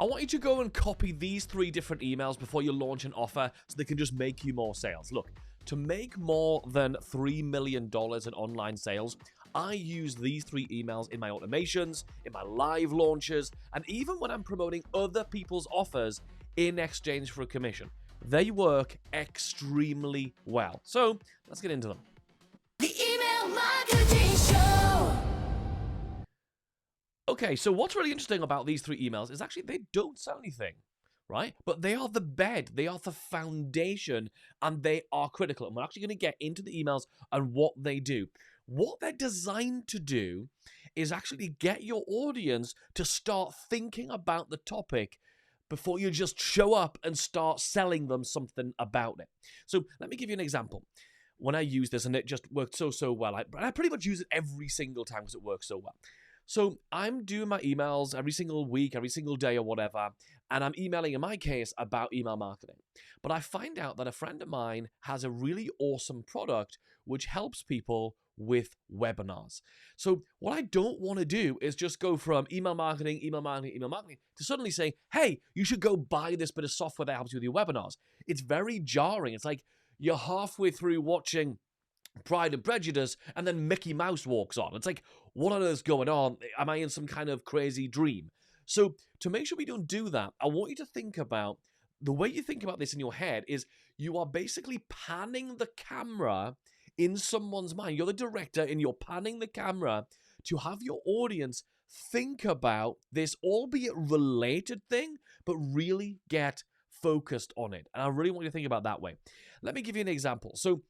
I want you to go and copy these 3 different emails before you launch an offer so they can just make you more sales. Look, to make more than $3 million in online sales, I use these 3 emails in my automations, in my live launches, and even when I'm promoting other people's offers in exchange for a commission. They work extremely well. So let's get into them. The Email Marketing Show. Okay, so what's really interesting about these 3 emails is actually they don't sell anything, right? But they are the bed, they are the foundation, and they are critical. And we're actually going to get into the emails and what they do. What they're designed to do is actually get your audience to start thinking about the topic before you just show up and start selling them something about it. So let me give you an example. When I use this, and it just worked so well, I pretty much use it every single time because it works so well. So I'm doing my emails every single week, every single day or whatever, and I'm emailing, in my case, about email marketing. But I find out that a friend of mine has a really awesome product which helps people with webinars. So what I don't want to do is just go from email marketing to suddenly saying, hey, you should go buy this bit of software that helps you with your webinars. It's very jarring. It's like you're halfway through watching Pride and Prejudice, and then Mickey Mouse walks on. It's like, what on earth's going on? Am I in some kind of crazy dream? So to make sure we don't do that, I want you to think about, the way you think about this in your head is you are basically panning the camera in someone's mind. You're the director and you're panning the camera to have your audience think about this, albeit related thing, but really get focused on it. And I really want you to think about that way. Let me give you an example. So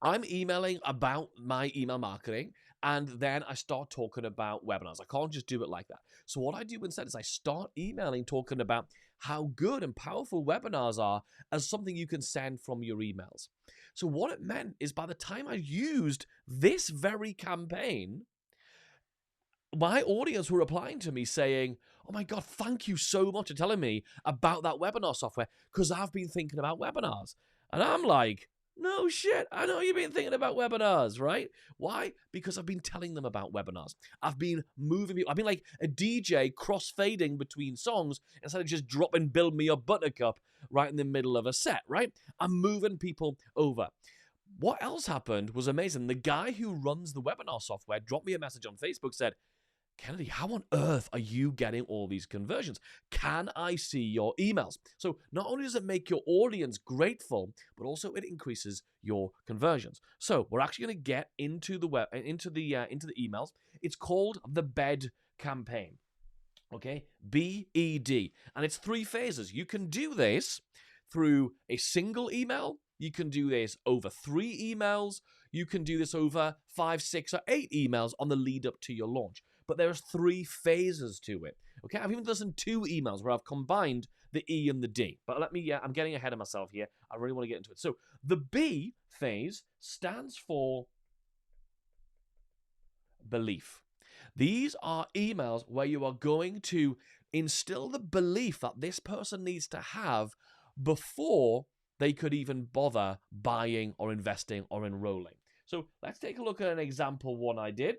I'm emailing about my email marketing, and then I start talking about webinars. I can't just do it like that. So what I do instead is I start emailing, talking about how good and powerful webinars are as something you can send from your emails. So what it meant is by the time I used this very campaign, my audience were replying to me saying, oh my God, thank you so much for telling me about that webinar software because I've been thinking about webinars. And I'm like, no shit, I know you've been thinking about webinars, right? Why? Because I've been telling them about webinars. I've been moving people. I've been like a DJ cross-fading between songs instead of just dropping Build Me Up Buttercup right in the middle of a set, right? I'm moving people over. What else happened was amazing. The guy who runs the webinar software dropped me a message on Facebook, said, Kennedy, how on earth are you getting all these conversions? Can I see your emails? So not only does it make your audience grateful, but also it increases your conversions. So we're actually going to get into the emails. It's called the BED campaign. Okay, BED, and it's 3 phases. You can do this through a single email. You can do this over 3 emails. You can do this over 5, 6, or 8 emails on the lead up to your launch. But there's 3 phases to it. Okay, I've even done 2 emails where I've combined the E and the D. But I'm getting ahead of myself here. I really want to get into it. So the B phase stands for belief. These are emails where you are going to instill the belief that this person needs to have before they could even bother buying or investing or enrolling. So let's take a look at an example one I did.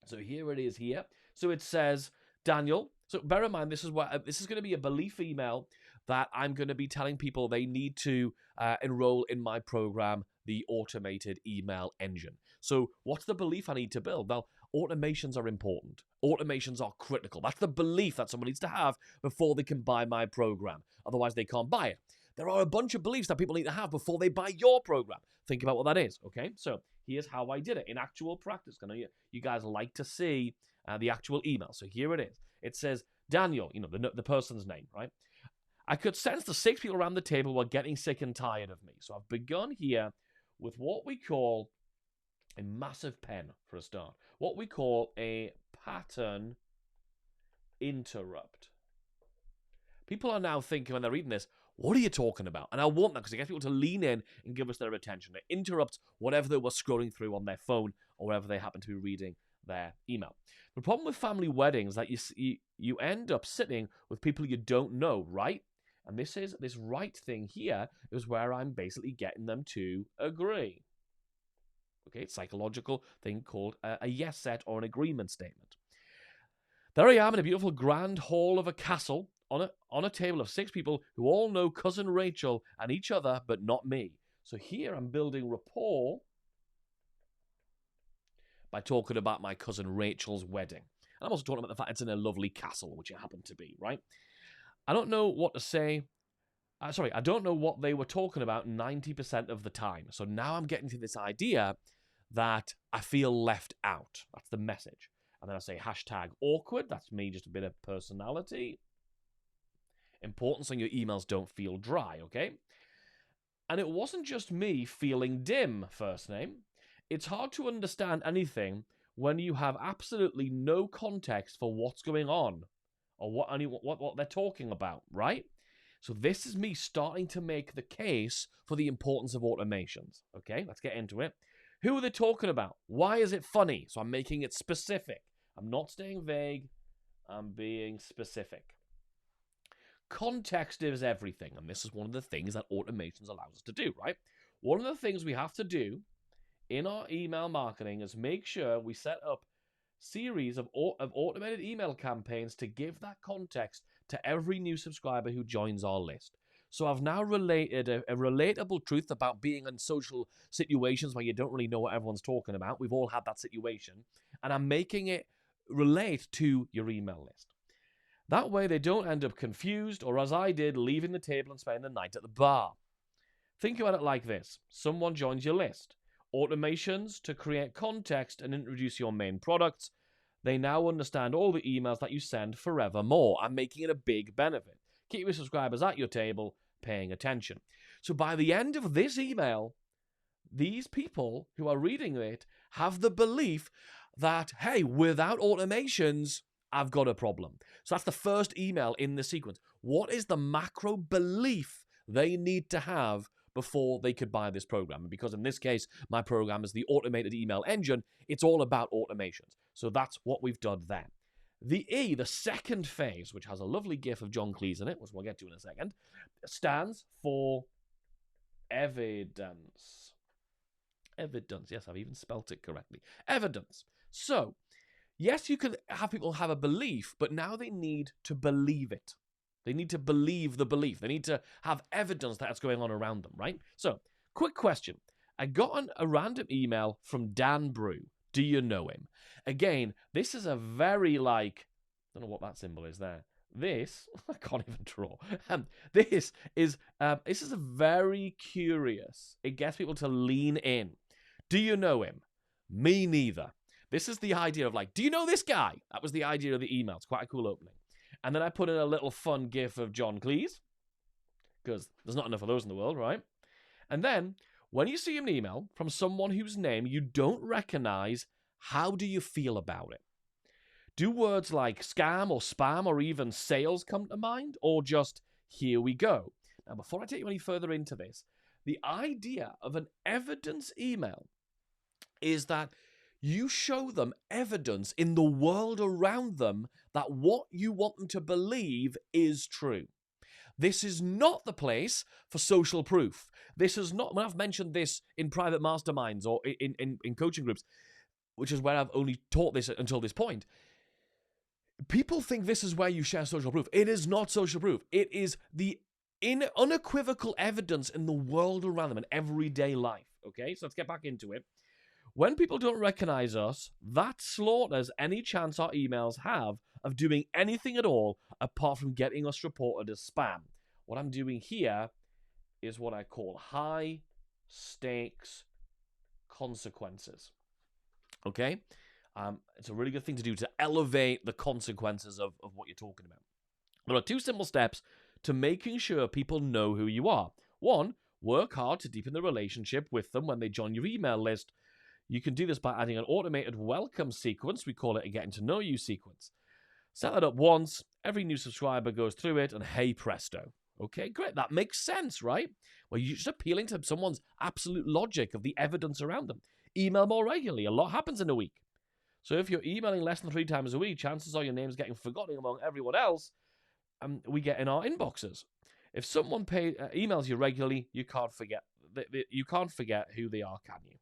So here it is here. So it says, Daniel, so bear in mind, this is going to be a belief email that I'm going to be telling people they need to enroll in my program, the Automated Email Engine. So what's the belief I need to build? Well, automations are important. Automations are critical. That's the belief that someone needs to have before they can buy my program. Otherwise, they can't buy it. There are a bunch of beliefs that people need to have before they buy your program. Think about what that is, okay? So here's how I did it in actual practice. I know you guys like to see the actual email. So here it is. It says, Daniel, the person's name, right? I could sense the 6 people around the table were getting sick and tired of me. So I've begun here with what we call a massive pen for a start. What we call a pattern interrupt. People are now thinking when they're reading this, what are you talking about? And I want that because it gets people to lean in and give us their attention. It interrupts whatever they were scrolling through on their phone or wherever they happen to be reading their email. The problem with family weddings is that you end up sitting with people you don't know, right? And this right thing here is where I'm basically getting them to agree. Okay, it's a psychological thing called a yes set or an agreement statement. There I am in a beautiful grand hall of a castle, on a table of 6 people who all know cousin Rachel and each other, but not me. So here I'm building rapport by talking about my cousin Rachel's wedding. And I'm also talking about the fact it's in a lovely castle, which it happened to be, right? I don't know what to say. I don't know what they were talking about 90% of the time. So now I'm getting to this idea that I feel left out. That's the message. And then I say hashtag awkward. That's me, just a bit of personality. Important so your emails don't feel dry, okay? And it wasn't just me feeling dim, first name. It's hard to understand anything when you have absolutely no context for what's going on or what they're talking about, right? So this is me starting to make the case for the importance of automations. Okay, let's get into it. Who are they talking about? Why is it funny? So I'm making it specific. I'm not staying vague. I'm being specific. Context is everything, and this is one of the things that automations allows us to do, right? One of the things we have to do in our email marketing is make sure we set up series of automated email campaigns to give that context to every new subscriber who joins our list. So I've now related a relatable truth about being in social situations where you don't really know what everyone's talking about. We've all had that situation. And I'm making it relate to your email list. That way they don't end up confused or, as I did, leaving the table and spending the night at the bar. Think about it like this. Someone joins your list. Automations to create context and introduce your main products. They now understand all the emails that you send forevermore. I'm making it a big benefit. Keep your subscribers at your table, paying attention. So by the end of this email, these people who are reading it have the belief that, hey, without automations, I've got a problem. So that's the first email in the sequence. What is the macro belief they need to have before they could buy this program? And because in this case, my program is the automated email engine, it's all about automations. So that's what we've done there. The E, the second phase, which has a lovely gif of John Cleese in it, which we'll get to in a second, stands for evidence. Evidence. Yes, I've even spelt it correctly. Evidence. So, yes, you can have people have a belief, but now they need to believe it. They need to believe the belief. They need to have evidence that's going on around them, right? So, quick question. I got a random email from Dan Brew. Do you know him? Again, this is a very I don't know what that symbol is there. This, I can't even draw. This is a very curious. It gets people to lean in. Do you know him? Me neither. This is the idea of do you know this guy? That was the idea of the email. It's quite a cool opening. And then I put in a little fun gif of John Cleese, because there's not enough of those in the world, right? And then, when you see an email from someone whose name you don't recognize, how do you feel about it? Do words like scam or spam or even sales come to mind? Or just, here we go? Now, before I take you any further into this, the idea of an evidence email is that you show them evidence in the world around them that what you want them to believe is true. This is not the place for social proof. This is not, when I've mentioned this in private masterminds or in coaching groups, which is where I've only taught this until this point, people think this is where you share social proof. It is not social proof. It is the unequivocal evidence in the world around them in everyday life. Okay, so let's get back into it. When people don't recognize us, that slaughters any chance our emails have of doing anything at all apart from getting us reported as spam. What I'm doing here is what I call high stakes consequences. Okay? It's a really good thing to do to elevate the consequences of what you're talking about. There are 2 simple steps to making sure people know who you are. 1, work hard to deepen the relationship with them when they join your email list. You can do this by adding an automated welcome sequence. We call it a getting to know you sequence. Set that up once. Every new subscriber goes through it, and hey presto. Okay, great. That makes sense, right? Well, you're just appealing to someone's absolute logic of the evidence around them. Email more regularly. A lot happens in a week. So if you're emailing less than 3 times a week, chances are your name's getting forgotten among everyone else, and we get in our inboxes. If someone emails you regularly, you can't forget who they are, can you?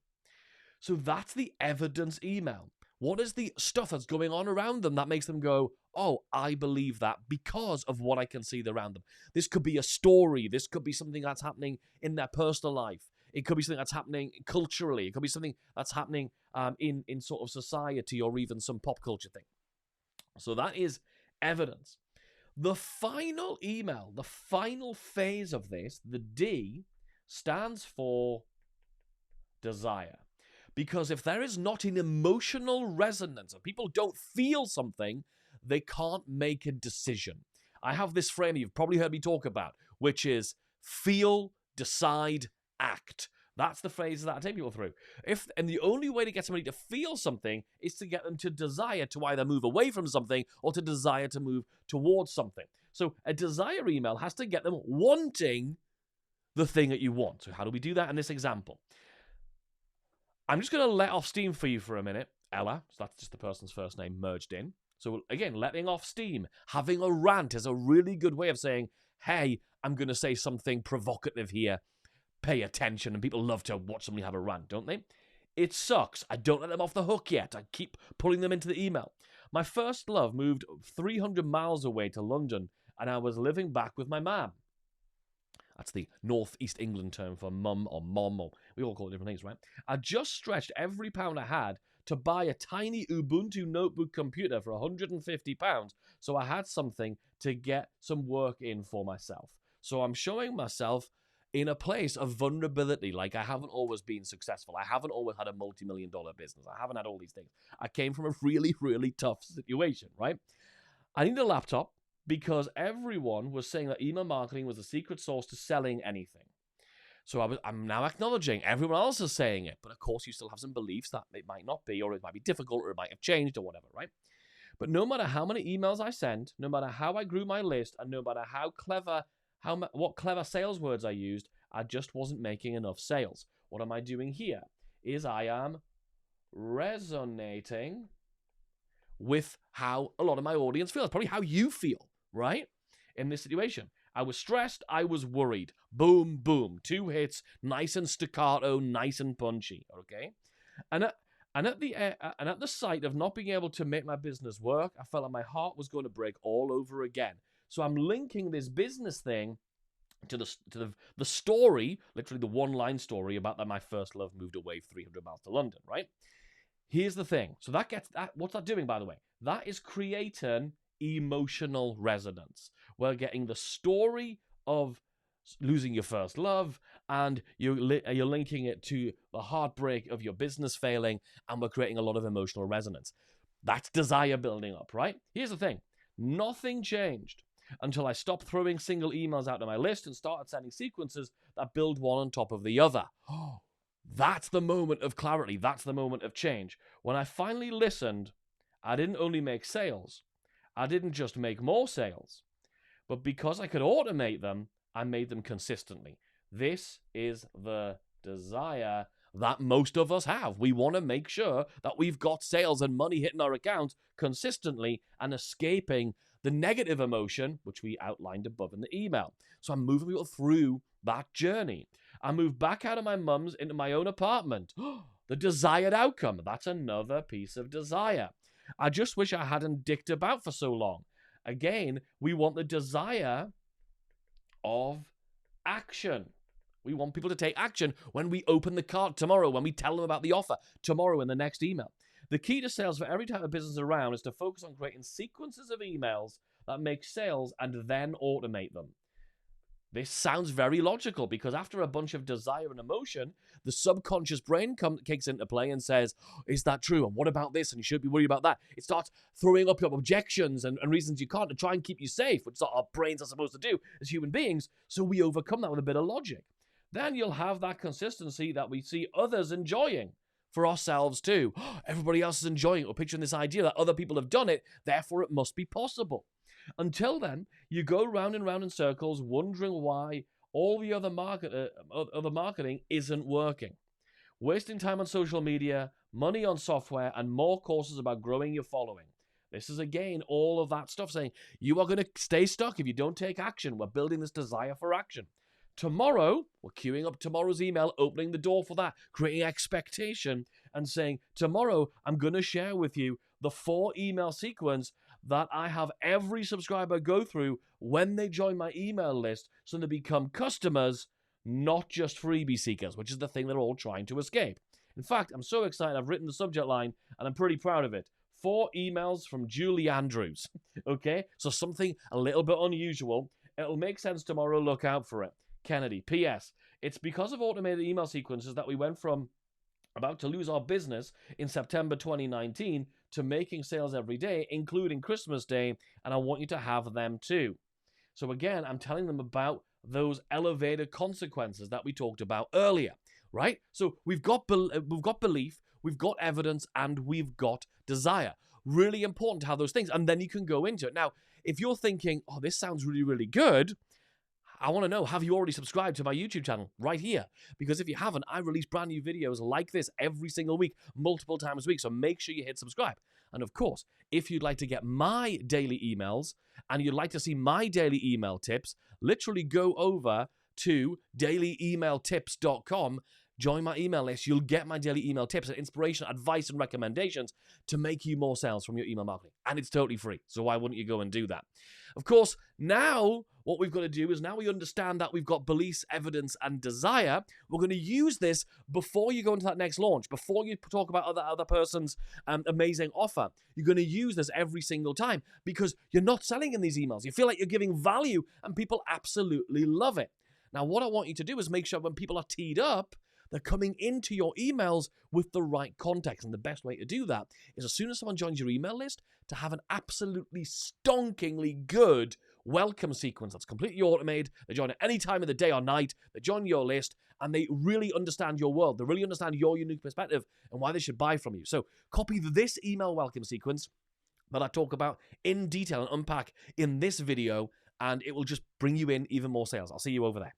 So that's the evidence email. What is the stuff that's going on around them that makes them go, oh, I believe that because of what I can see around them. This could be a story. This could be something that's happening in their personal life. It could be something that's happening culturally. It could be something that's happening in sort of society or even some pop culture thing. So that is evidence. The final email, the final phase of this, the D, stands for desire. Because if there is not an emotional resonance, if people don't feel something, they can't make a decision. I have this frame you've probably heard me talk about, which is feel, decide, act. That's the phrase that I take people through. And the only way to get somebody to feel something is to get them to desire to either move away from something or to desire to move towards something. So a desire email has to get them wanting the thing that you want. So how do we do that in this example? I'm just going to let off steam for you for a minute, Ella. So that's just the person's first name merged in. So again, letting off steam, having a rant is a really good way of saying, hey, I'm going to say something provocative here. Pay attention. And people love to watch somebody have a rant, don't they? It sucks. I don't let them off the hook yet. I keep pulling them into the email. My first love moved 300 miles away to London, and I was living back with my mum. That's the Northeast England term for mum or mom, or we all call it different things, right? I just stretched every pound I had to buy a tiny Ubuntu notebook computer for £150, so I had something to get some work in for myself. So I'm showing myself in a place of vulnerability, like I haven't always been successful. I haven't always had a multi-million-dollar business. I haven't had all these things. I came from a really, really tough situation, right? I need a laptop because everyone was saying that email marketing was the secret sauce to selling anything. So I'm now acknowledging everyone else is saying it, but of course you still have some beliefs that it might not be, or it might be difficult, or it might have changed, or whatever, right? But no matter how many emails I sent, no matter how I grew my list, and no matter what clever sales words I used, I just wasn't making enough sales. What am I doing here? Is I am resonating with how a lot of my audience feels. Probably how you feel, right? In this situation. I was stressed. I was worried. Boom, boom. 2 hits. Nice and staccato. Nice and punchy. Okay? And at the sight of not being able to make my business work, I felt like my heart was going to break all over again. So I'm linking this business thing to the story, literally the one-line story about that my first love moved away 300 miles to London, right? Here's the thing. So what's that doing, by the way? That is creating emotional resonance. We're getting the story of losing your first love, and you're linking it to the heartbreak of your business failing, and we're creating a lot of emotional resonance. That's desire building up, right? Here's the thing. Nothing changed until I stopped throwing single emails out to my list and started sending sequences that build one on top of the other. That's the moment of clarity. That's the moment of change. When I finally listened, I didn't only make sales. I didn't just make more sales. But because I could automate them, I made them consistently. This is the desire that most of us have. We want to make sure that we've got sales and money hitting our account consistently and escaping the negative emotion, which we outlined above in the email. So I'm moving people through that journey. I moved back out of my mum's into my own apartment. The desired outcome. That's another piece of desire. I just wish I hadn't dicked about for so long. Again, we want the desire of action. We want people to take action when we open the cart tomorrow, when we tell them about the offer tomorrow in the next email. The key to sales for every type of business around is to focus on creating sequences of emails that make sales and then automate them. This sounds very logical because after a bunch of desire and emotion, the subconscious brain kicks into play and says, is that true? And what about this? And you should be worried about that. It starts throwing up your objections and reasons you can't to try and keep you safe, which is what our brains are supposed to do as human beings. So we overcome that with a bit of logic. Then you'll have that consistency that we see others enjoying for ourselves too. Everybody else is enjoying it. We're picturing this idea that other people have done it, therefore it must be possible. Until then, you go round and round in circles wondering why all the other marketing isn't working. Wasting time on social media, money on software, and more courses about growing your following. This is, again, all of that stuff saying you are going to stay stuck if you don't take action. We're building this desire for action. Tomorrow, we're queuing up tomorrow's email, opening the door for that, creating expectation, and saying, tomorrow, I'm going to share with you the 4 email sequence that I have every subscriber go through when they join my email list so they become customers, not just freebie seekers, which is the thing they're all trying to escape. In fact, I'm so excited, I've written the subject line, and I'm pretty proud of it. 4 emails from Julie Andrews. Okay? So something a little bit unusual. It'll make sense tomorrow. Look out for it. Kennedy. P.S. It's because of automated email sequences that we went from about to lose our business in September 2019 to making sales every day, including Christmas Day, and I want you to have them too. So again, I'm telling them about those elevated consequences that we talked about earlier, right? So we've got belief, we've got evidence, and we've got desire. Really important to have those things, and then you can go into it. Now, if you're thinking, oh, this sounds really, really good, I want to know, have you already subscribed to my YouTube channel right here? Because if you haven't, I release brand new videos like this every single week, multiple times a week, so make sure you hit subscribe. And of course, if you'd like to get my daily emails and you'd like to see my daily email tips, literally go over to dailyemailtips.com. Join my email list. You'll get my daily email tips and inspiration, advice, and recommendations to make you more sales from your email marketing. And it's totally free. So why wouldn't you go and do that? Of course, now what we've got to do is now we understand that we've got beliefs, evidence, and desire. We're going to use this before you go into that next launch, before you talk about other person's amazing offer. You're going to use this every single time because you're not selling in these emails. You feel like you're giving value and people absolutely love it. Now, what I want you to do is make sure when people are teed up, they're coming into your emails with the right context. And the best way to do that is as soon as someone joins your email list, to have an absolutely stonkingly good welcome sequence that's completely automated. They join at any time of the day or night. They join your list and they really understand your world. They really understand your unique perspective and why they should buy from you. So copy this email welcome sequence that I talk about in detail and unpack in this video, and it will just bring you in even more sales. I'll see you over there.